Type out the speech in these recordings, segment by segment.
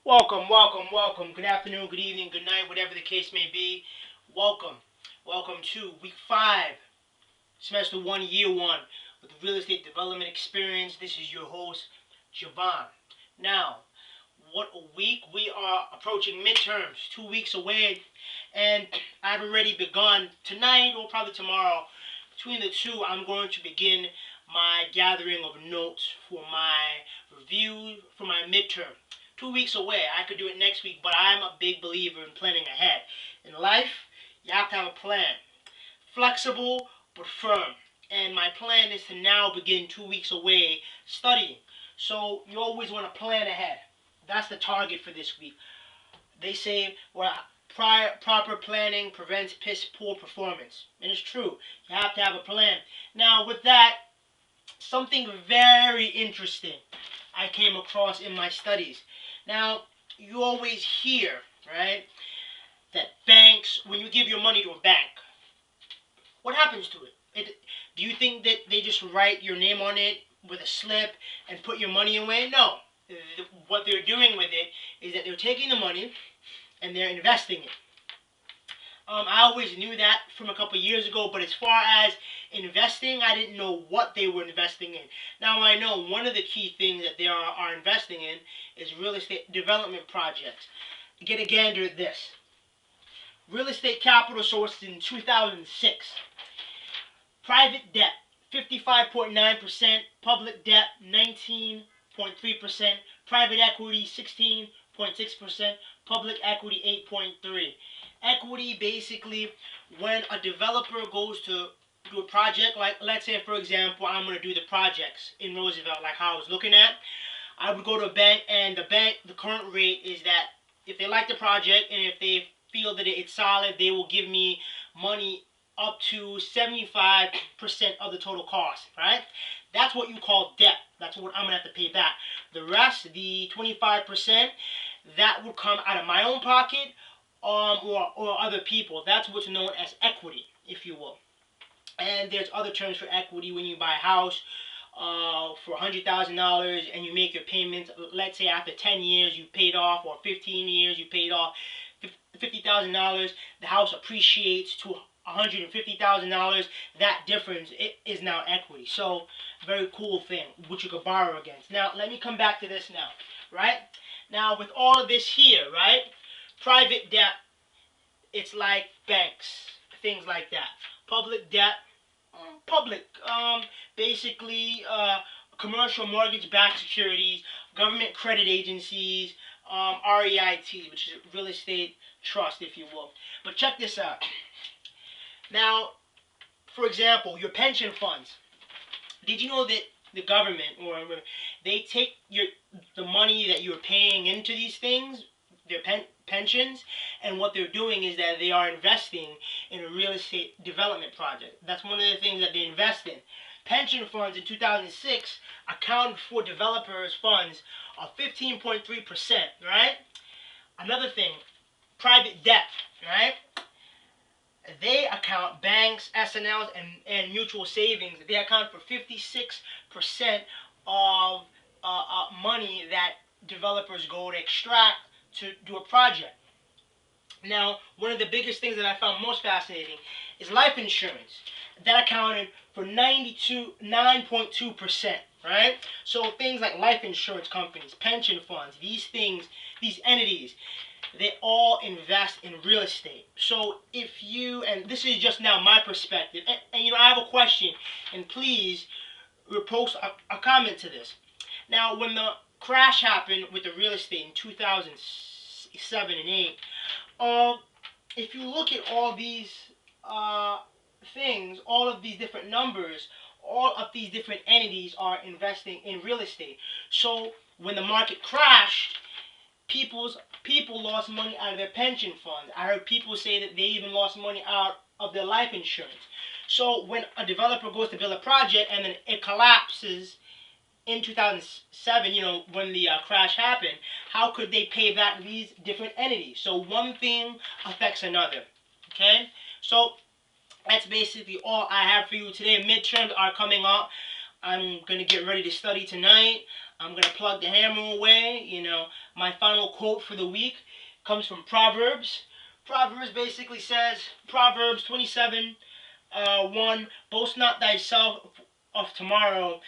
Welcome. Good afternoon, good evening, good night, whatever the case may be. Welcome. Welcome to week 5, semester 1, year 1, with the real estate development experience. This is your host, Javon. Now, what a week. We are approaching midterms, 2 weeks away, and I've already begun tonight or probably tomorrow. Between the two, I'm going to begin my gathering of notes for my review for my midterm. 2 weeks away. I could do it next week, but I'm a big believer in planning ahead. In life, you have to have a plan. Flexible, but firm. And my plan is to now begin 2 weeks away studying. So you always want to plan ahead. That's the target for this week. They say, well, proper planning prevents poor performance. And it's true. You have to have a plan. Now, with that, something very interesting I came across in my studies. Now, you always hear, right, that banks, when you give your money to a bank, what happens to it? Do you think that they just write your name on it with a slip and put your money away? No. What they're doing with it is that they're taking the money and they're investing it. I always knew that from a couple of years ago, but as far as investing, I didn't know what they were investing in. Now I know one of the key things that they are investing in is real estate development projects. Get a gander at this. Real estate capital sourced in 2006. Private debt, 55.9%. Public debt, 19.3%. Private equity, 16.6%. Public equity, 8.3%. Equity, basically, when a developer goes to do a project, like let's say, for example, I'm going to do the projects in Roosevelt, like how I was looking at. I would go to a bank, and the current rate is that if they like the project and if they feel that it's solid, they will give me money up to 75% of the total cost, right? That's what you call debt. That's what I'm going to have to pay back. The rest, the 25%, that would come out of my own pocket or other people. That's what's known as equity, if you will. And there's other terms for equity when you buy a house for $100,000 and you make your payments. Let's say after 10 years you paid off, or 15 years you paid off $50,000. The house appreciates to $150,000. That difference is now equity. So, very cool thing, which you could borrow against. Now, let me come back to this now, right? Now, with all of this here, right? Private debt, it's like banks, things like that. Public debt, basically commercial mortgage-backed securities, government credit agencies, REIT, which is real estate trust, if you will. But check this out. Now, for example, your pension funds. Did you know that the government, or they take the money that you're paying into these things, their pensions, and what they're doing is that they are investing in a real estate development project. That's one of the things that they invest in. Pension funds in 2006 accounted for developers' funds of 15.3%, right? Another thing, private debt, right? They account, banks, SNLs, and mutual savings, they account for 56% of money that developers go to extract to do a project. Now, one of the biggest things that I found most fascinating is life insurance. That accounted for 9.2%, right? So things like life insurance companies, pension funds, these things, these entities, they all invest in real estate. So if you, and this is just now my perspective, and you know, I have a question, and please post a comment to this. Now, when the crash happened with the real estate in 2007 and 8, if you look at all these things, all of these different numbers, all of these different entities are investing in real estate. So when the market crashed, people lost money out of their pension funds. I heard people say that they even lost money out of their life insurance. So when a developer goes to build a project and then it collapses in 2007, you know, when the crash happened, how could they pay back these different entities? So one thing affects another, okay? So that's basically all I have for you today. Midterms are coming up. I'm going to get ready to study tonight. I'm going to plug the hammer away. You know, my final quote for the week comes from Proverbs. Proverbs basically says, Proverbs 27, 1, boast not thyself of tomorrow,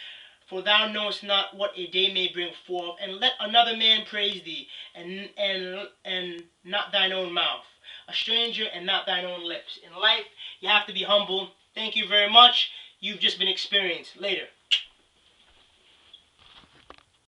for thou knowest not what a day may bring forth, and let another man praise thee, and not thine own mouth, a stranger and not thine own lips. In life, you have to be humble. Thank you very much. You've just been experienced. Later.